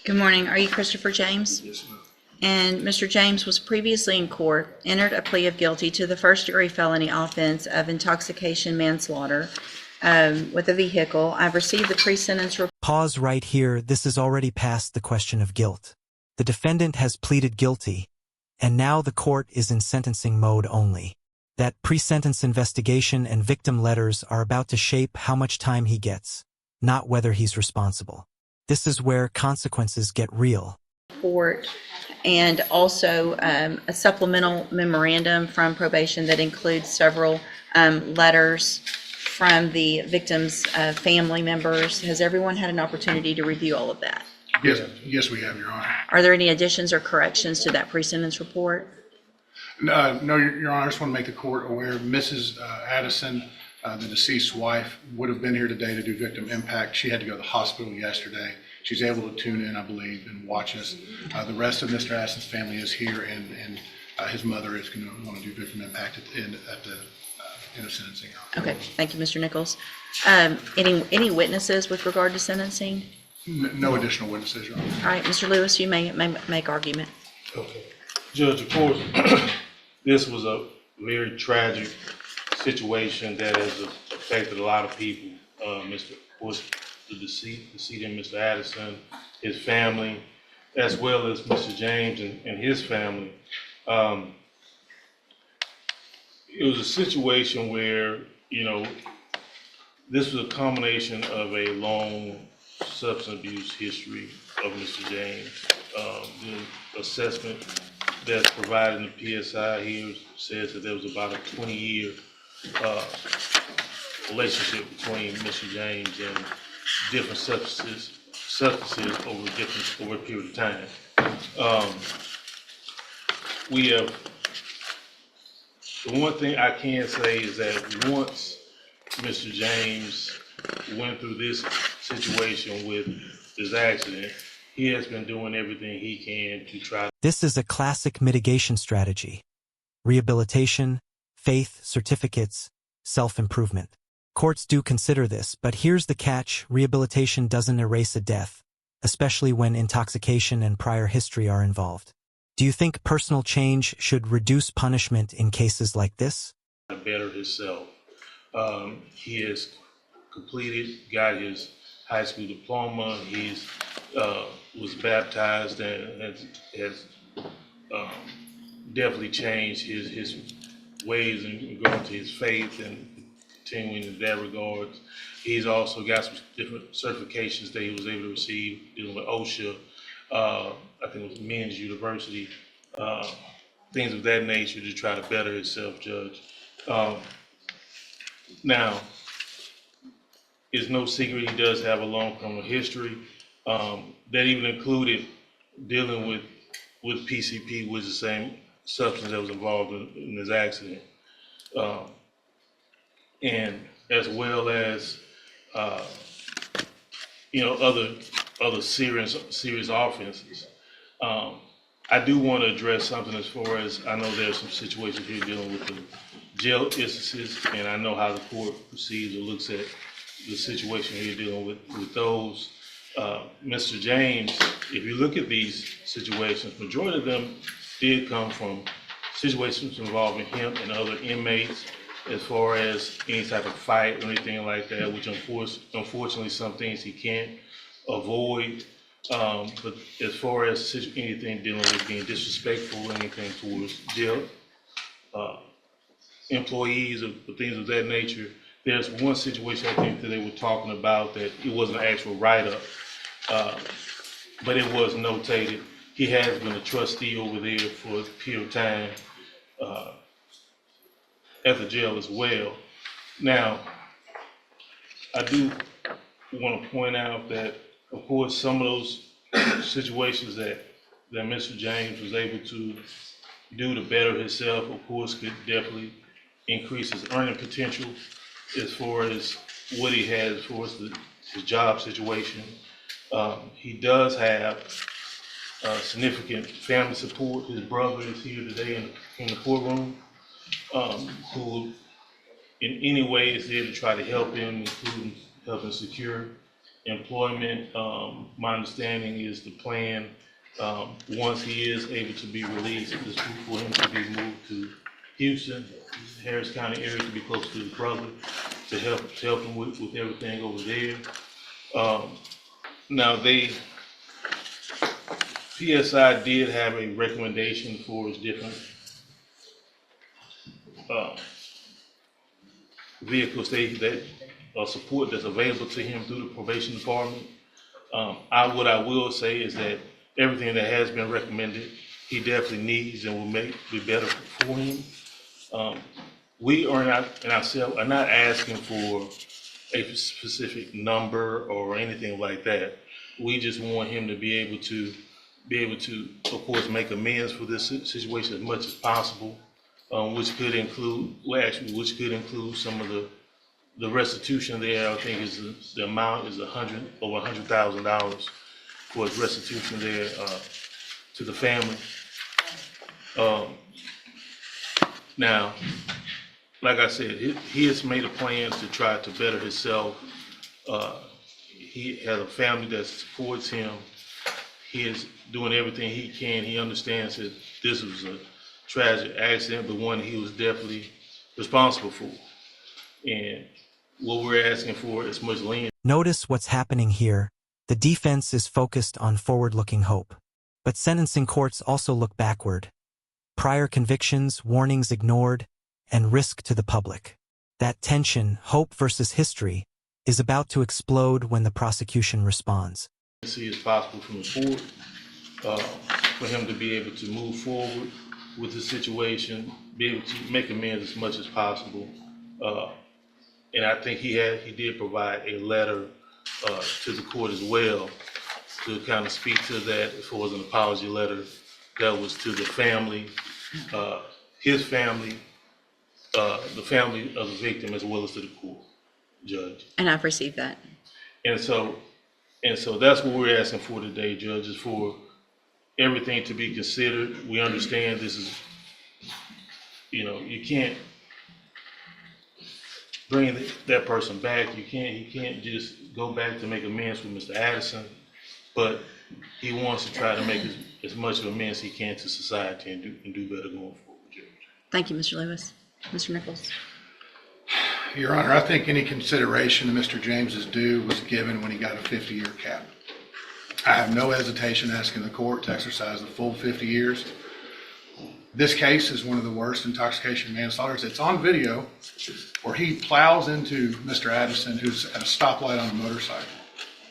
Good morning. Are you Christopher James? Yes, ma'am. And Mr. James was previously in court, entered a plea of guilty to the first-degree felony offense of intoxication manslaughter with a vehicle. I've received the pre-sentence report. Pause right here. This is already past the question of guilt. The defendant has pleaded guilty, and now the court is in sentencing mode only. That pre-sentence investigation and victim letters are about to shape how much time he gets, not whether he's responsible. This is where consequences get real. And also a supplemental memorandum from probation that includes several letters from the victim's family members. Has everyone had an opportunity to review all of that? Yes, we have, Your Honor. Are there any additions or corrections to that pre-sentence report? No, Your Honor, I just want to make the court aware, Mrs. Addison, the deceased's wife, would have been here today to do victim impact. She had to go to the hospital yesterday. She's able to tune in, I believe, and watch us. The rest of Mr. Addison's family is here, and his mother is going to want to do victim impact at the end of sentencing. Okay, thank you, Mr. Nichols. Any witnesses with regard to sentencing? No additional witnesses, Your Honor. All right, Mr. Lewis, you may make argument. Okay. Judge, of course, this was a very tragic situation that has affected a lot of people. The decedent, Mr. Addison, his family, as well as Mr. James and his family. It was a situation where, this was a combination of a long substance abuse history of Mr. James. The assessment that's provided in the PSI here says that there was about a 20-year relationship between Mr. James and different substances over a period of time. The one thing I can say is that once Mr. James went through this situation with this accident, he has been doing everything he can to try. This is a classic mitigation strategy. Rehabilitation, faith, certificates, self-improvement. Courts do consider this, but here's the catch: rehabilitation doesn't erase a death, especially when intoxication and prior history are involved. Do you think personal change should reduce punishment in cases like this? Better himself. He has got his high school diploma. He's was baptized and has definitely changed his ways and going to his faith and continuing in that regard. He's also got some different certifications that he was able to receive dealing with OSHA. I think it was Men's University, things of that nature to try to better himself, Judge. Now, it's no secret he does have a long criminal history. That even included dealing with PCP, which is the same substance that was involved in this accident. And as well as, other serious offenses. I do want to address something as far as, I know there's some situations here dealing with the jail instances, and I know how the court proceeds or looks at the situation here dealing with those. Mr. James, if you look at these situations, majority of them did come from situations involving him and other inmates, as far as any type of fight or anything like that, which unfortunately some things he can't avoid. But as far as anything dealing with being disrespectful or anything towards jail employees or things of that nature, there's one situation I think that they were talking about that it wasn't an actual write-up, but it was notated. He has been a trustee over there for a period of time at the jail as well. Now, I do want to point out that, of course, some of those situations that Mr. James was able to do to better himself, of course, could definitely increase his earning potential as far as what he has as far as his job situation. He does have significant family support. His brother is here today in the courtroom, who in any way is there to try to help him, including helping secure employment. My understanding is the plan, once he is able to be released, is for him to be moved to Houston, Harris County area, to be close to his brother, to help him with everything over there. Now PSI did have a recommendation for his different vehicles that support that's available to him through the probation department. What I will say is that everything that has been recommended, he definitely needs and will be better for him. We are not, and ourselves are not asking for a specific number or anything like that. We just want him to be able to, of course, make amends for this situation as much as possible, which could include some of the restitution there. I think the amount is over $100,000 for his restitution there to the family. Now, like I said, he has made a plan to try to better himself. He has a family that supports him. He is doing everything he can. He understands that this was a tragic accident, but one he was definitely responsible for. And what we're asking for is much leniency. Notice what's happening here. The defense is focused on forward-looking hope. But sentencing courts also look backward. Prior convictions, warnings ignored, and risk to the public. That tension, hope versus history, is about to explode when the prosecution responds. See as possible from the court, for him to be able to move forward with the situation, be able to make amends as much as possible. And I think he did provide a letter to the court as well to kind of speak to that as far as an apology letter that was to the family, his family, the family of the victim, as well as to the court, Judge. And I've received that. And so that's what we're asking for today, Judge, is for everything to be considered. We understand this is, you can't bring that person back. He can't just go back to make amends with Mr. Addison, but he wants to try to make as much of amends he can to society and do better going forward, Judge. Thank you, Mr. Lewis. Mr. Nichols. Your Honor, I think any consideration to Mr. James's due was given when he got a 50-year cap. I have no hesitation asking the court to exercise the full 50 years. This case is one of the worst intoxication manslaughters. It's on video where he plows into Mr. Addison, who's at a stoplight on a motorcycle,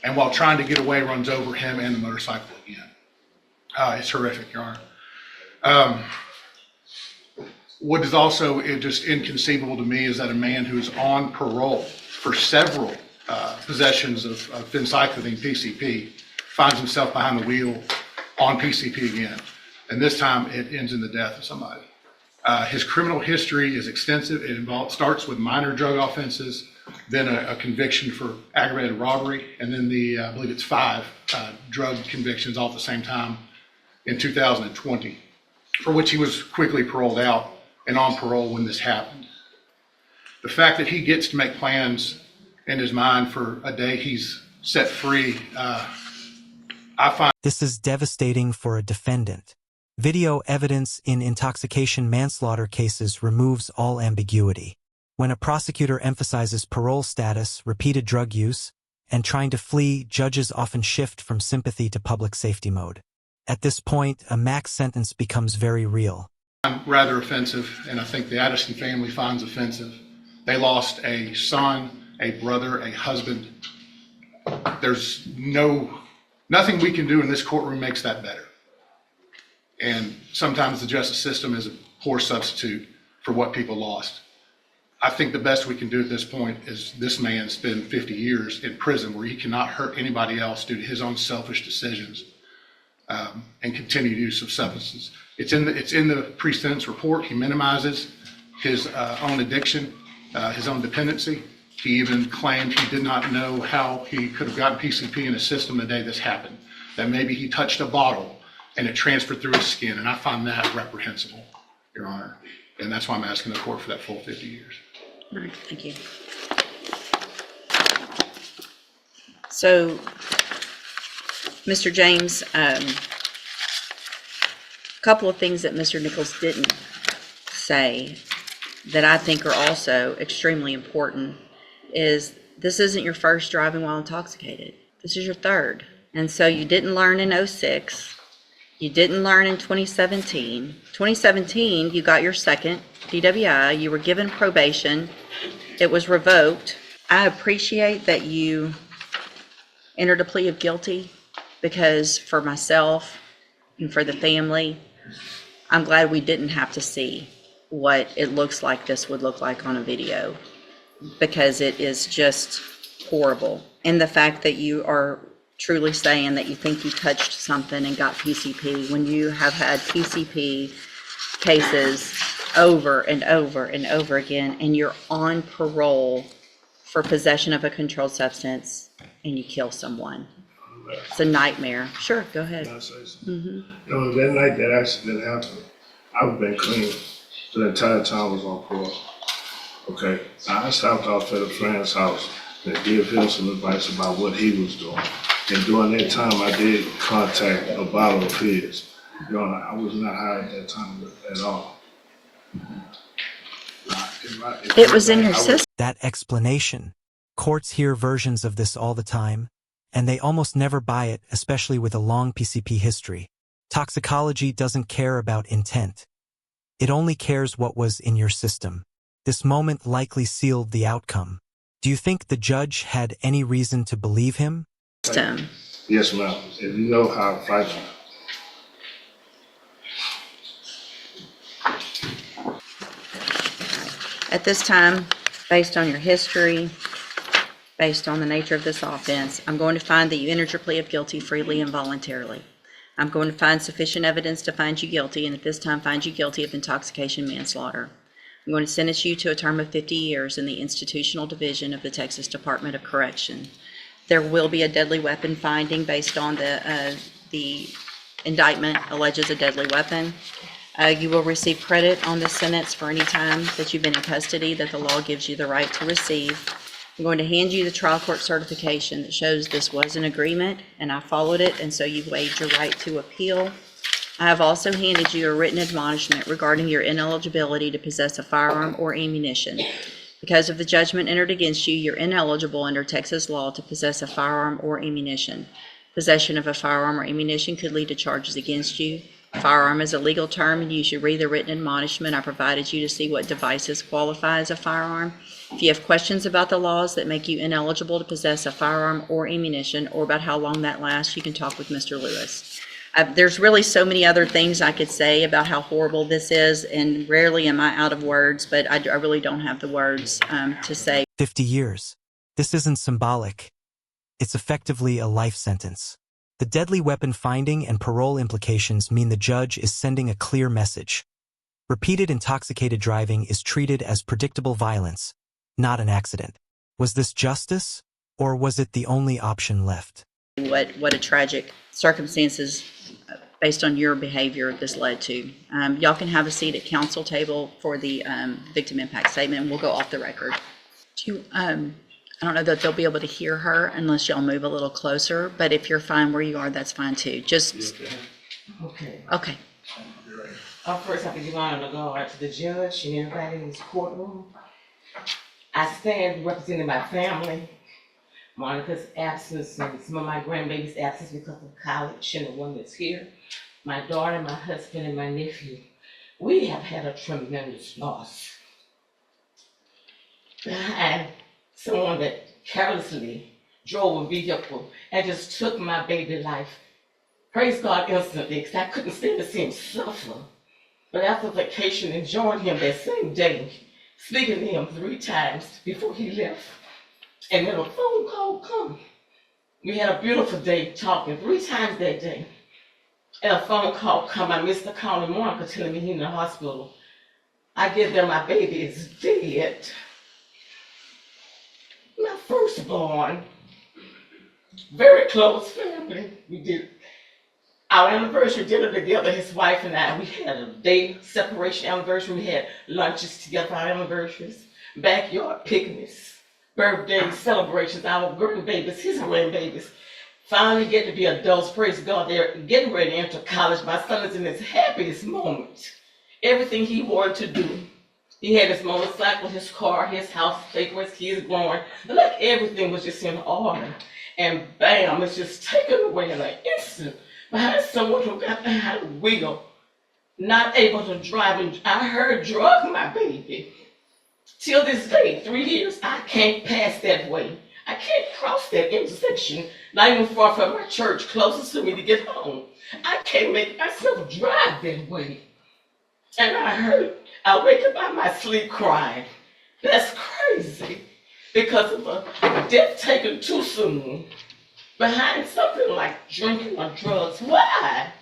and while trying to get away, runs over him and the motorcycle again. It's horrific, Your Honor. What is also just inconceivable to me is that a man who's on parole for several possessions of phencyclidine, PCP, finds himself behind the wheel on PCP again. And this time it ends in the death of somebody. His criminal history is extensive. It starts with minor drug offenses, then a conviction for aggravated robbery, and then I believe it's 5 drug convictions all at the same time in 2020, for which he was quickly paroled out and on parole when this happened. The fact that he gets to make plans in his mind for a day he's set free, I find. This is devastating for a defendant. Video evidence in intoxication manslaughter cases removes all ambiguity. When a prosecutor emphasizes parole status, repeated drug use, and trying to flee, judges often shift from sympathy to public safety mode. At this point, a max sentence becomes very real. Rather offensive, and I think the Addison family finds offensive. They lost a son, a brother, a husband. There's nothing we can do in this courtroom makes that better. And sometimes the justice system is a poor substitute for what people lost. I think the best we can do at this point is this man spend 50 years in prison where he cannot hurt anybody else due to his own selfish decisions and continued use of substances. It's in the pre-sentence report. He minimizes his own addiction, his own dependency. He even claimed he did not know how he could have gotten PCP in his system the day this happened, that maybe he touched a bottle and it transferred through his skin, and I find that reprehensible, Your Honor. And that's why I'm asking the court for that full 50 years. All right, thank you. So, Mr. James, a couple of things that Mr. Nichols didn't say that I think are also extremely important is this isn't your first driving while intoxicated. This is your third. And so you didn't learn in '06. You didn't learn in 2017. 2017, you got your second DWI. You were given probation. It was revoked. I appreciate that you entered a plea of guilty because for myself and for the family, I'm glad we didn't have to see what it looks like this would look like on a video because it is just horrible. And the fact that you are truly saying that you think you touched something and got PCP when you have had PCP cases over and over and over again, and you're on parole for possession of a controlled substance and you kill someone. It's a nightmare. Sure, go ahead. Can I say something? You know, that night that accident happened, I've been clean the entire time I was on parole. Okay, I stopped off at a friend's house and gave him some advice about what he was doing. And during that time, I did contact a bottle of his. You know, I was not high at that time at all. It was in your system. That explanation. Courts hear versions of this all the time, and they almost never buy it, especially with a long PCP history. Toxicology doesn't care about intent. It only cares what was in your system. This moment likely sealed the outcome. Do you think the judge had any reason to believe him? Yes, ma'am. If you know how I fight you. At this time, based on your history, based on the nature of this offense, I'm going to find that you entered your plea of guilty freely and voluntarily. I'm going to find sufficient evidence to find you guilty, and at this time find you guilty of intoxication manslaughter. I'm going to sentence you to a term of 50 years in the institutional division of the Texas Department of Correction. There will be a deadly weapon finding based on the indictment alleges a deadly weapon. You will receive credit on this sentence for any time that you've been in custody that the law gives you the right to receive. I'm going to hand you the trial court certification that shows this was an agreement and I followed it, and so you've waived your right to appeal. I have also handed you a written admonishment regarding your ineligibility to possess a firearm or ammunition. Because of the judgment entered against you, you're ineligible under Texas law to possess a firearm or ammunition. Possession of a firearm or ammunition could lead to charges against you. Firearm is a legal term, and you should read the written admonishment I provided you to see what devices qualify as a firearm. If you have questions about the laws that make you ineligible to possess a firearm or ammunition, or about how long that lasts, you can talk with Mr. Lewis. There's really so many other things I could say about how horrible this is, and rarely am I out of words, but I really don't have the words to say. 50 years. This isn't symbolic. It's effectively a life sentence. The deadly weapon finding and parole implications mean the judge is sending a clear message. Repeated intoxicated driving is treated as predictable violence, not an accident. Was this justice, or was it the only option left? What a tragic circumstances based on your behavior this led to. Y'all can have a seat at council table for the victim impact statement, and we'll go off the record. I don't know that they'll be able to hear her unless y'all move a little closer, but if you're fine where you are, that's fine too. Just, Okay. okay. First, I have to give honor to God, to the judge and everybody in this courtroom. I stand representing my family, Monica's absence and some of my grandbaby's absence because of college and the one that's here. My daughter, my husband, and my nephew. We have had a tremendous loss. And someone that carelessly drove a vehicle and just took my baby life. Praise God instantly, because I couldn't stand to see him suffer. But after vacation, enjoying him that same day, speaking to him 3 times before he left, and then a phone call come. We had a beautiful day talking 3 times that day. And a phone call come. I missed the call in Monica telling me he's in the hospital. I get there, my baby is dead. My firstborn, very close family. We did our anniversary dinner together, his wife and I. We had a day separation anniversary. We had lunches together for our anniversaries, backyard picnics. birthday celebrations, our grandbabies, his grandbabies, finally get to be adults. Praise God, they're getting ready to enter college. My son is in his happiest moment. Everything he wanted to do. He had his motorcycle, his car, his house, take where his kids growing. Like everything was just in order. And bam, it's just taken away in an instant behind someone who got behind the wheel, not able to drive. And I heard drug my baby. Till this day, 3 years, I can't pass that way. I can't cross that intersection, not even far from my church, closest to me to get home. I can't make myself drive that way. And I wake up out of my sleep crying. That's crazy. Because of a death taken too soon, behind something like drinking or drugs. Why?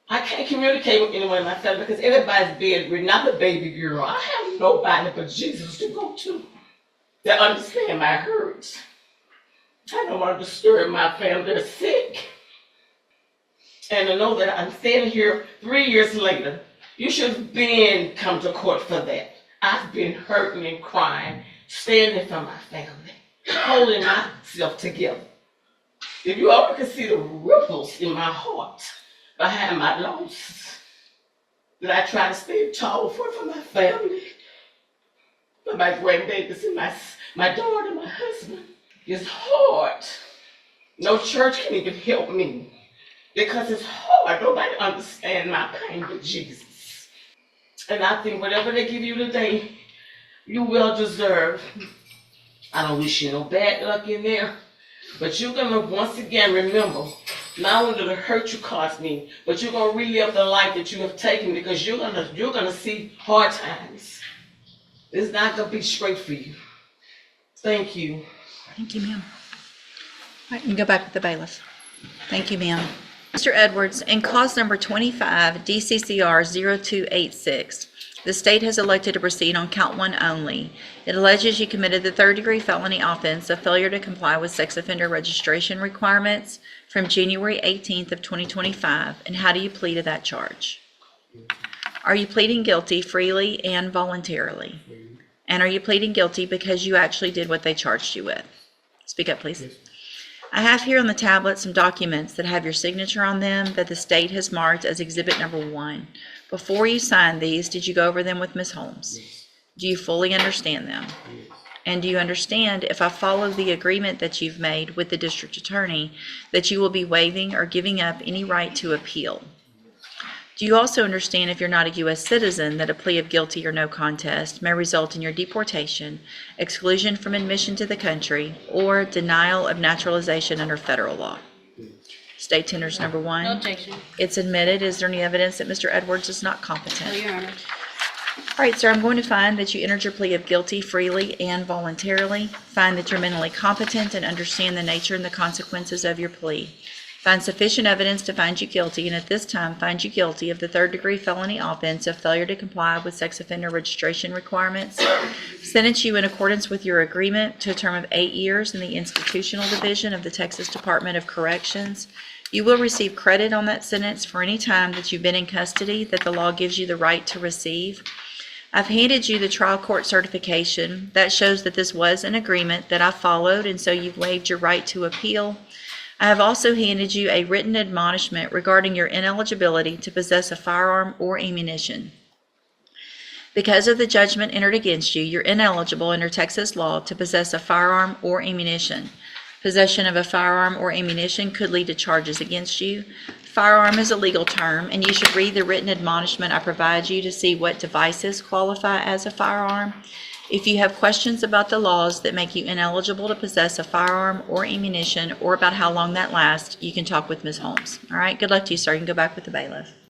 I can't communicate with anyone in my family because everybody's bedridden. I'm the baby girl. I have nobody but Jesus to go to that understand my hurts. I don't want to disturb my family. They're sick. And to know that I'm standing here 3 years later, you should have been come to court for that. I've been hurting and crying, standing for my family, holding myself together. If you all could see the ripples in my heart behind my loss, that I try to stay tall for my family, for my grandbabies and my daughter, my husband. It's hard. No church can even help me because it's hard. Nobody understands my pain but Jesus. And I think whatever they give you today, you well deserve. I don't wish you no bad luck in there, but you're gonna once again remember not only the hurt you caused me, but you're gonna relive the life that you have taken because you're gonna see hard times. It's not gonna be straight for you. Thank you. Thank you, ma'am. All right, you can go back with the bailiff. Thank you, ma'am. Mr. Edwards, in cause number 25, DCCR 0286, the state has elected to proceed on count 1 only. It alleges you committed the third-degree felony offense of failure to comply with sex offender registration requirements from January 18th of 2025, and how do you plead to that charge? Are you pleading guilty freely and voluntarily? And are you pleading guilty because you actually did what they charged you with? Speak up, please. I have here on the tablet some documents that have your signature on them that the state has marked as exhibit number 1. Before you signed these, did you go over them with Ms. Holmes? Do you fully understand them? And do you understand, if I follow the agreement that you've made with the district attorney, that you will be waiving or giving up any right to appeal? Do you also understand, if you're not a U.S. citizen, that a plea of guilty or no contest may result in your deportation, exclusion from admission to the country, or denial of naturalization under federal law? State tenders number 1. No objection. It's admitted. Is there any evidence that Mr. Edwards is not No, competent? Your Honor. All right, sir, I'm going to find that you entered your plea of guilty freely and voluntarily. Find that you're mentally competent and understand the nature and the consequences of your plea. Find sufficient evidence to find you guilty, and at this time find you guilty of the third-degree felony offense of failure to comply with sex offender registration requirements. Sentence you in accordance with your agreement to a term of 8 years in the institutional division of the Texas Department of Corrections. You will receive credit on that sentence for any time that you've been in custody that the law gives you the right to receive. I've handed you the trial court certification that shows that this was an agreement that I followed, and so you've waived your right to appeal. I have also handed you a written admonishment regarding your ineligibility to possess a firearm or ammunition. Because of the judgment entered against you, you're ineligible under Texas law to possess a firearm or ammunition. Possession of a firearm or ammunition could lead to charges against you. Firearm is a legal term, and you should read the written admonishment I provide you to see what devices qualify as a firearm. If you have questions about the laws that make you ineligible to possess a firearm or ammunition, or about how long that lasts, you can talk with Ms. Holmes. All right, good luck to you, sir. You can go back with the bailiff.